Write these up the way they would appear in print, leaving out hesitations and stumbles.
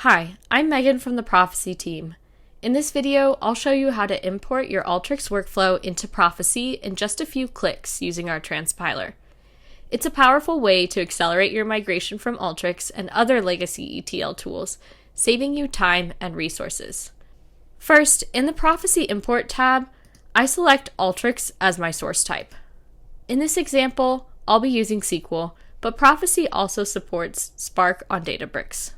Hi, I'm Megan from the Prophecy team. In this video, I'll show you how to import your Alteryx workflow into Prophecy in just a few clicks using our Transpiler. It's a powerful way to accelerate your migration from Alteryx and other legacy ETL tools, saving you time and resources. First, in the Prophecy Import tab, I select Alteryx as my source type. In this example, I'll be using SQL, but Prophecy also supports Spark on Databricks.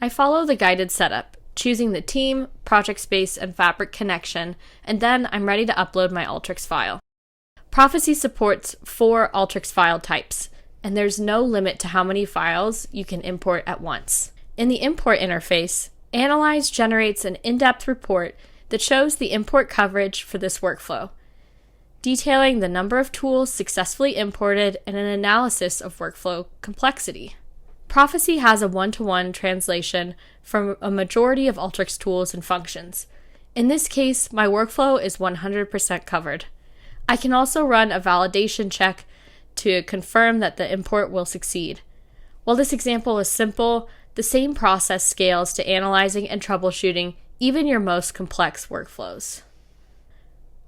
I follow the guided setup, choosing the team, project space, and fabric connection, and then I'm ready to upload my Alteryx file. Prophecy supports 4 Alteryx file types, and there's no limit to how many files you can import at once. In the import interface, Analyze generates an in-depth report that shows the import coverage for this workflow, detailing the number of tools successfully imported and an analysis of workflow complexity. Prophecy has a one-to-one translation from a majority of Alteryx tools and functions. In this case, my workflow is 100% covered. I can also run a validation check to confirm that the import will succeed. While this example is simple, the same process scales to analyzing and troubleshooting even your most complex workflows.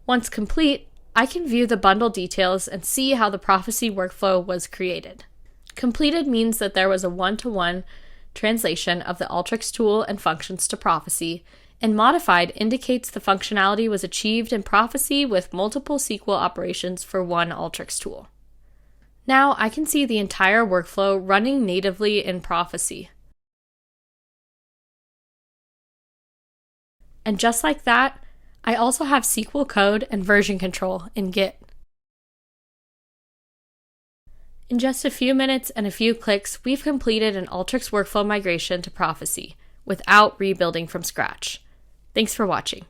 Once complete, I can view the bundle details and see how the Prophecy workflow was created. Completed means that there was a one-to-one translation of the Alteryx tool and functions to Prophecy, and modified indicates the functionality was achieved in Prophecy with multiple SQL operations for one Alteryx tool. Now I can see the entire workflow running natively in Prophecy. And just like that, I also have SQL code and version control in Git. In just a few minutes and a few clicks, we've completed an Alteryx workflow migration to Prophecy without rebuilding from scratch. Thanks for watching.